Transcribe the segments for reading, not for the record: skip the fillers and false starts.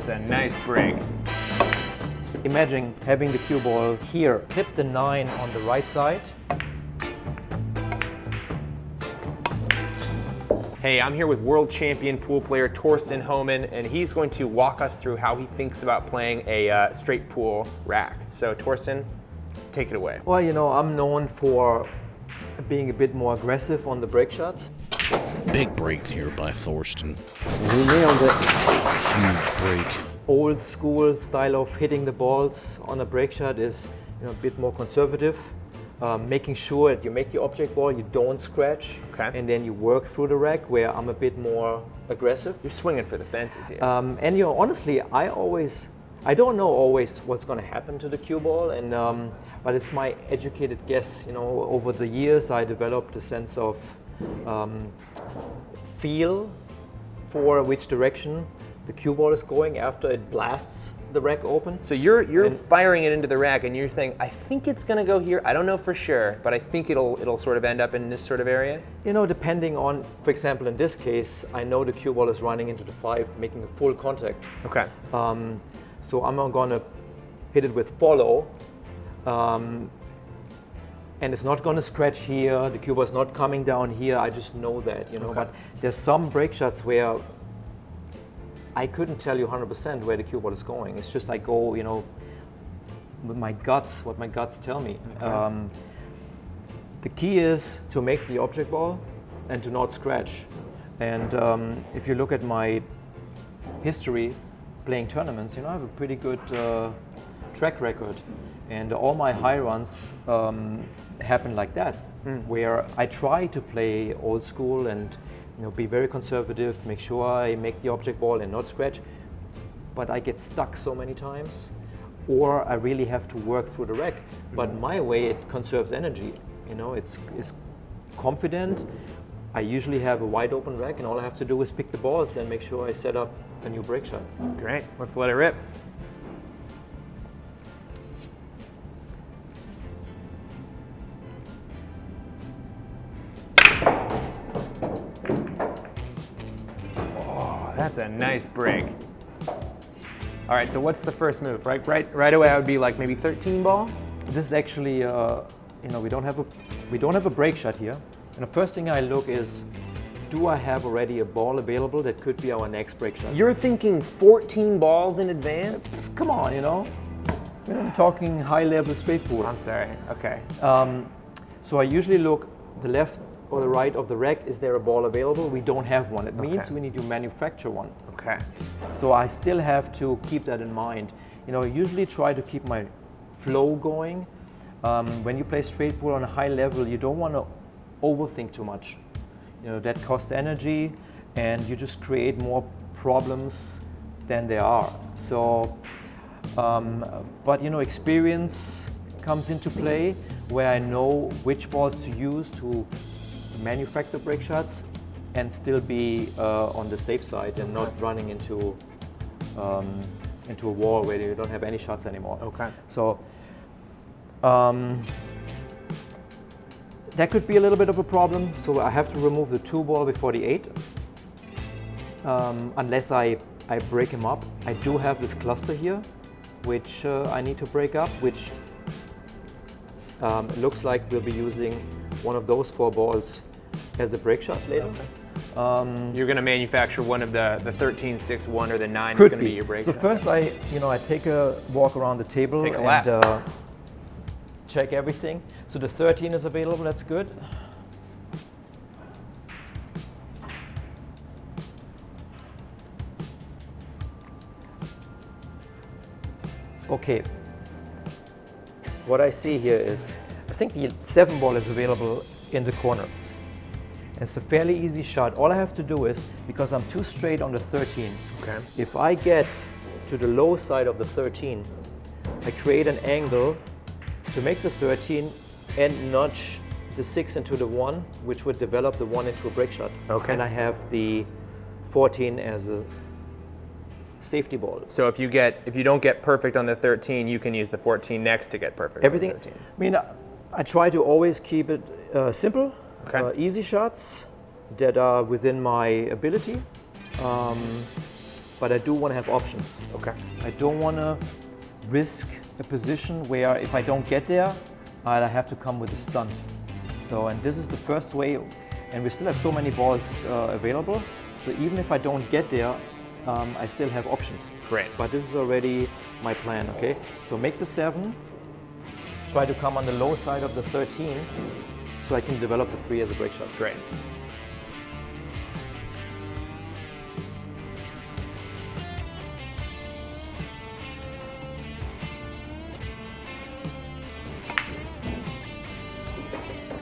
That's a nice break. Imagine having the cue ball here. Clip the 9 on the right side. Hey, I'm here with world champion pool player Thorsten Hohmann, and he's going to walk us through how he thinks about playing a straight pool rack. So Thorsten, take it away. Well, you know, I'm known for being a bit more aggressive on the break shots. Big break here by Thorsten. He nailed it. Huge break. Old school style of hitting the balls on a break shot is, you know, a bit more conservative. Making sure that you make the object ball, you don't scratch, and then you work through the rack, where I'm a bit more aggressive. You're swinging for the fences here. And you know, honestly, I don't know always what's going to happen to the cue ball, and but it's my educated guess. You know, over the years, I developed a sense of feel for which direction the cue ball is going after it blasts the rack open. So you're firing it into the rack, and you're saying, I think it's going to go here. I don't know for sure, but I think it'll sort of end up in this sort of area. You know, depending on, for example, in this case, I know the cue ball is running into the 5, making a full contact. Okay. So I'm going to hit it with follow, and it's not going to scratch here. The cue ball is not coming down here. I just know that, you know. Okay. But there's some break shots where I couldn't tell you 100% where the cue ball is going. It's just I go, you know, with my guts, what my guts tell me. Okay. The key is to make the object ball and to not scratch. And if you look at my history playing tournaments, you know, I have a pretty good track record. And all my high runs happen like that, where I try to play old school and, you know, be very conservative, make sure I make the object ball and not scratch, but I get stuck so many times, or I really have to work through the rack. But my way, it conserves energy. You know, it's confident. I usually have a wide open rack, and all I have to do is pick the balls and make sure I set up a new break shot. Great, let's let it rip. That's a nice break. All right, so what's the first move? Right away, I would be like maybe 13 ball. This is actually, you know, we don't have a break shot here. And the first thing I look is, do I have already a ball available that could be our next break shot? You're thinking 14 balls in advance? Come on, you know. I'm talking high-level straight pool. I'm sorry. Okay. So I usually look the left or the right of the rack. Is there a ball available? We don't have one. It means we need to manufacture one. Okay. So I still have to keep that in mind. You know, I usually try to keep my flow going. When you play straight pool on a high level, you don't want to overthink too much. You know, that costs energy, and you just create more problems than there are. So, but you know, experience comes into play, where I know which balls to use to manufacture break shots and still be on the safe side and not running into a wall where you don't have any shots anymore. Okay. So that could be a little bit of a problem. So I have to remove the 2 ball before the 8, unless I break him up. I do have this cluster here, which I need to break up, which it looks like we'll be using one of those 4 balls as a break shot later. Okay. You're going to manufacture one of the 13-6-1 or the 9 is Could going to be your break so shot. First I take a walk around the table Let's take a lap. and check everything. So the 13 is available, that's good. Okay, what I see here is, I think the 7 ball is available in the corner. It's a fairly easy shot. All I have to do is, because I'm too straight on the 13, if I get to the low side of the 13, I create an angle to make the 13 and nudge the 6 into the 1, which would develop the 1 into a break shot. Okay. And I have the 14 as a safety ball. So if you don't get perfect on the 13, you can use the 14 next to get perfect Everything. on the 13. I mean, I try to always keep it simple, Okay. easy shots that are within my ability. but I do want to have options. Okay. I don't want to risk a position where if I don't get there, I have to come with a stunt. So, and this is the first way, and we still have so many balls available. So even if I don't get there, I still have options. Great. But this is already my plan, okay? So make the 7, try to come on the low side of the 13, so I can develop the 3 as a break shot. Great.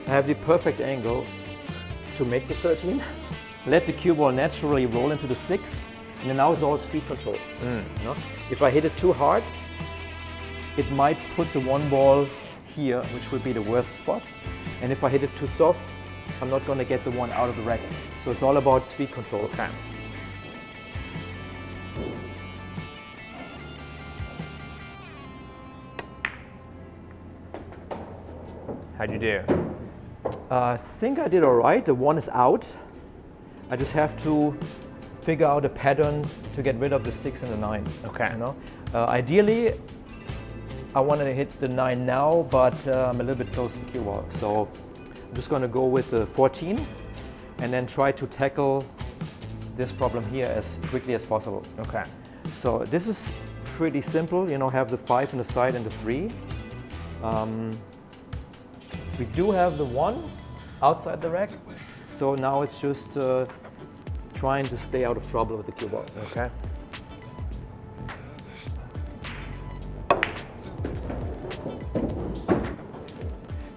I have the perfect angle to make the 13, let the cue ball naturally roll into the 6, and then now it's all speed control. You know? If I hit it too hard, it might put the 1 ball here, which would be the worst spot. And if I hit it too soft, I'm not going to get the 1 out of the rack. So it's all about speed control. Okay. How'd you do? I think I did all right. The 1 is out. I just have to figure out a pattern to get rid of the 6 and the 9. Okay. You know? Ideally, I want to hit the 9 now, but I'm a little bit close to the cue ball. So I'm just going to go with the 14 and then try to tackle this problem here as quickly as possible. Okay. So this is pretty simple, you know, have the 5 on the side and the 3. We do have the 1 outside the rack, so now it's just trying to stay out of trouble with the cue ball. Okay.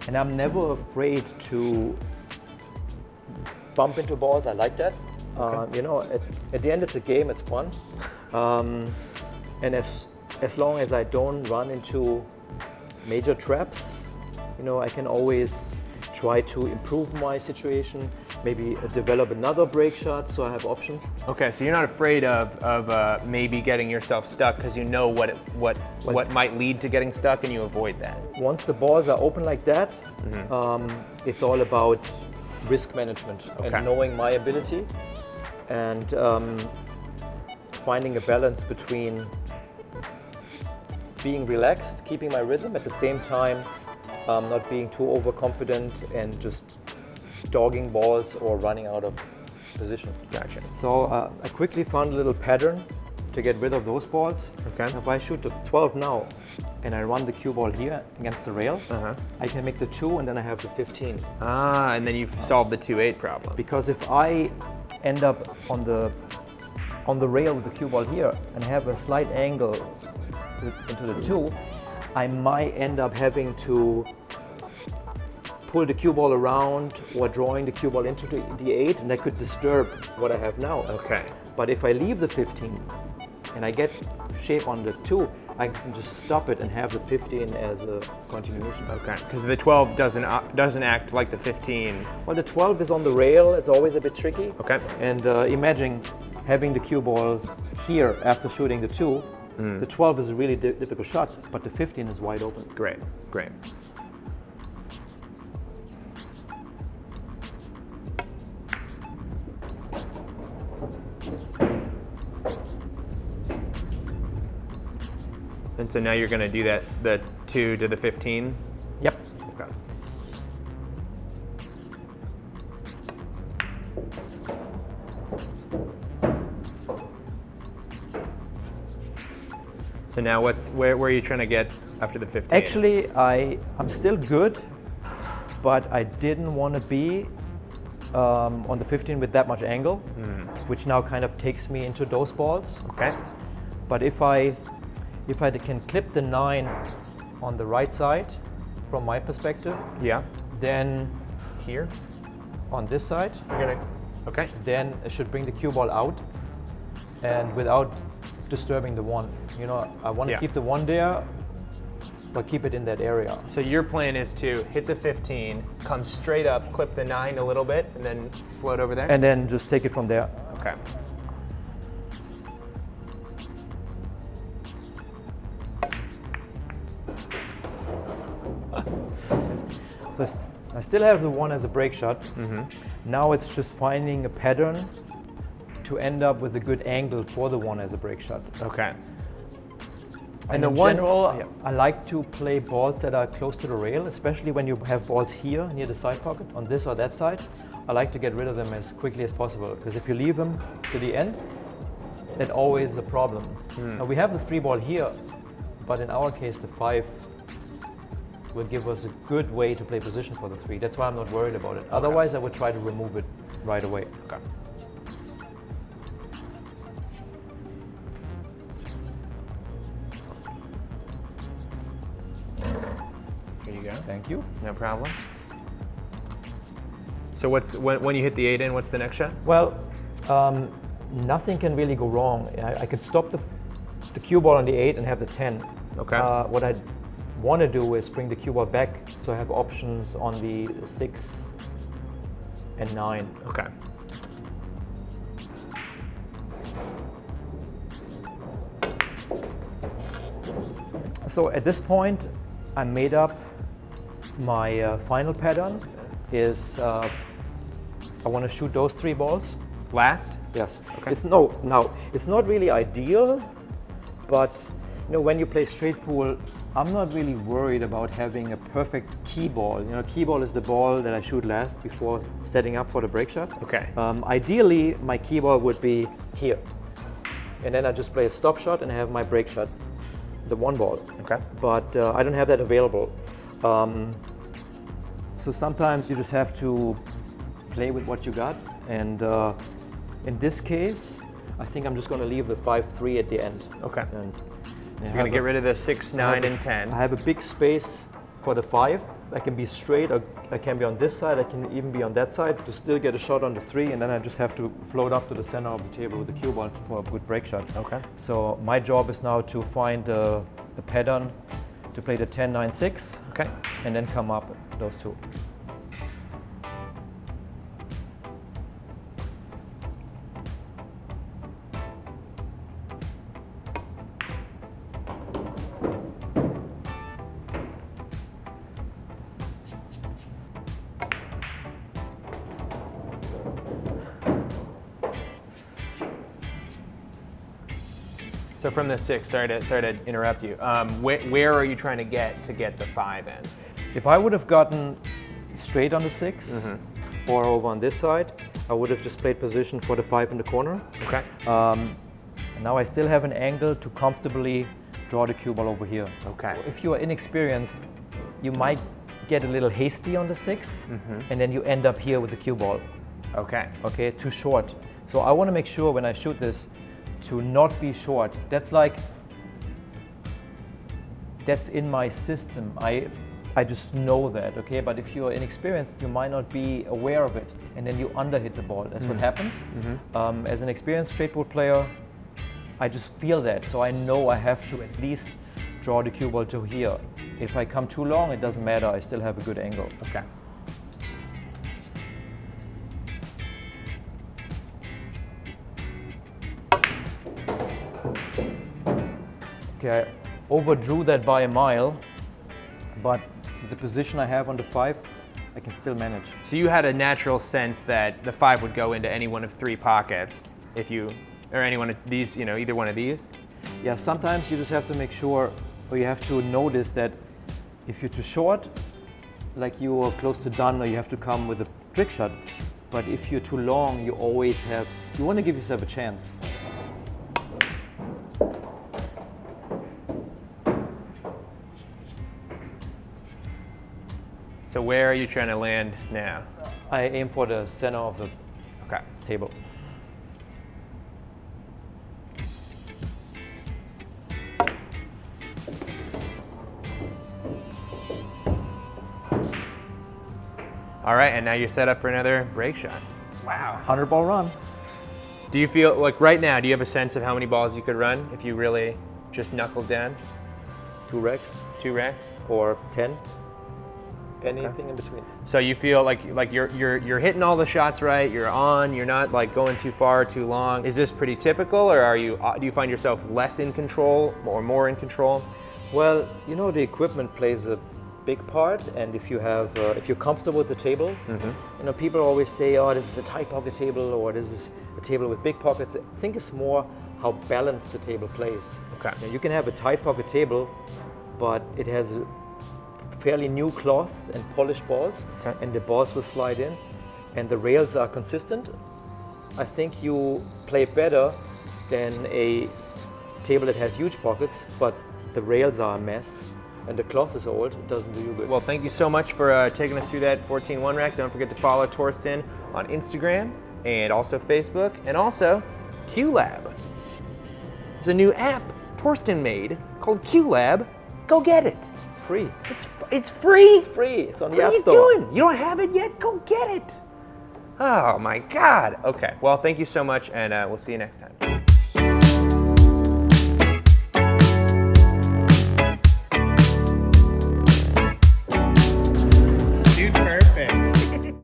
And I'm never afraid to bump into balls. I like that. You know, at the end it's a game, it's fun. And as long as I don't run into major traps, you know, I can always try to improve my situation, maybe develop another break shot, so I have options. Okay, so you're not afraid of maybe getting yourself stuck because you know what might lead to getting stuck, and you avoid that. Once the balls are open like that, it's all about risk management and knowing my ability and finding a balance between being relaxed, keeping my rhythm, at the same time not being too overconfident and just dogging balls or running out of position. Gotcha. So I quickly found a little pattern to get rid of those balls. Okay. If I shoot the 12 now and I run the cue ball here against the rail, I can make the 2 and then I have the 15. Ah, and then you've solved the 2-8 problem. Because if I end up on the rail with the cue ball here and have a slight angle into the 2, I might end up having to pull the cue ball around or drawing the cue ball into the 8, and that could disturb what I have now. Okay. But if I leave the 15 and I get shape on the 2, I can just stop it and have the 15 as a continuation. Okay, because the 12 doesn't act like the 15. Well, the 12 is on the rail, it's always a bit tricky. Okay. And imagine having the cue ball here after shooting the 2. The 12 is a really difficult shot, but the 15 is wide open. Great, great. And so now you're going to do that, the 2 to the 15? Yep. Okay. So now where are you trying to get after the 15? Actually, I'm still good, but I didn't want to be on the 15 with that much angle, which now kind of takes me into those balls. Okay. But if I can clip the 9 on the right side, from my perspective, Yeah. then Here? on this side, You're gonna. Okay. then I should bring the cue ball out, and without disturbing the 1. You know, I want to Yeah. keep the 1 there, but keep it in that area. So your plan is to hit the 15, come straight up, clip the 9 a little bit, and then float over there? And then just take it from there. Okay. I still have the 1 as a break shot. Now it's just finding a pattern to end up with a good angle for the one as a break shot. Okay. And in general, I like to play balls that are close to the rail, especially when you have balls here near the side pocket, on this or that side. I like to get rid of them as quickly as possible, because if you leave them to the end, that always is a problem. Now we have the 3 ball here, but in our case the 5 will give us a good way to play position for the 3. That's why I'm not worried about it. Otherwise I would try to remove it right away. Okay. Here you go. Thank you. No problem. So when you hit the 8 in, what's the next shot? Well, nothing can really go wrong. I could stop the cue ball on the 8 and have the 10. Okay. What I want to do is bring the cue ball back, so I have options on the 6 and 9. Okay. So at this point, I made up my final pattern. Is I want to shoot those 3 balls. Last? Yes. Okay. It's not really ideal, but when you play straight pool, I'm not really worried about having a perfect key ball. Key ball is the ball that I shoot last before setting up for the break shot. Okay. Ideally, my key ball would be here, and then I just play a stop shot and have my break shot, the 1 ball. Okay. But I don't have that available. So sometimes you just have to play with what you got, and in this case, I think I'm just going to leave the 5-3 at the end. Okay. And So you're going to get rid of the 6, 9, and 10. I have a big space for the 5. I can be straight, or I can be on this side, I can even be on that side to still get a shot on the 3, and then I just have to float up to the center of the table with the cue ball for a good break shot. Okay. So my job is now to find the pattern to play the 10, 9, 6, Okay. and then come up those 2. So from the 6, sorry to interrupt you. Where are you trying to get the 5 in? If I would have gotten straight on the 6 or over on this side, I would have just played position for the 5 in the corner. Okay. Now I still have an angle to comfortably draw the cue ball over here. Okay. If you are inexperienced, you might get a little hasty on the 6, and then you end up here with the cue ball. Okay. Okay, too short. So I want to make sure when I shoot this to not be short. That's in my system. I just know that, okay? But if you're inexperienced, you might not be aware of it, and then you underhit the ball. That's what happens. As an experienced straight pool player, I just feel that, so I know I have to at least draw the cue ball to here. If I come too long, it doesn't matter. I still have a good angle. Okay. Okay, I overdrew that by a mile, but the position I have on the 5, I can still manage. So you had a natural sense that the 5 would go into any one of 3 pockets or any one of these, either one of these? Yeah, sometimes you just have to make sure, or you have to notice that if you're too short, like you are close to done, or you have to come with a trick shot. But if you're too long, you want to give yourself a chance. So where are you trying to land now? I aim for the center of the table. All right, and now you're set up for another break shot. Wow. 100 ball run. Do you feel, like right now, do you have a sense of how many balls you could run if you really just knuckled down? 2 racks. 2 racks? Or 10. Anything in between. So you feel like you're hitting all the shots right, you're not like going too far, too long. Is this pretty typical, or do you find yourself less in control or more in control? Well, the equipment plays a big part, and if you're comfortable with the table, people always say, oh, this is a tight pocket table, or this is a table with big pockets. I think it's more how balanced the table plays. Okay. You know, you can have a tight pocket table, but it has a fairly new cloth and polished balls, Okay. and the balls will slide in, and the rails are consistent. I think you play better than a table that has huge pockets, but the rails are a mess, and the cloth is old. It doesn't do you good. Well, thank you so much for taking us through that 14-1 rack. Don't forget to follow Thorsten on Instagram and also Facebook, and also QLab. There's a new app Thorsten made called QLab. Go get it. it's free. It's free. It's free. It's on the What App are you Store. doing? You don't have it yet? Go get it. Oh my God. Okay. Well, thank you so much, and we'll see you next time.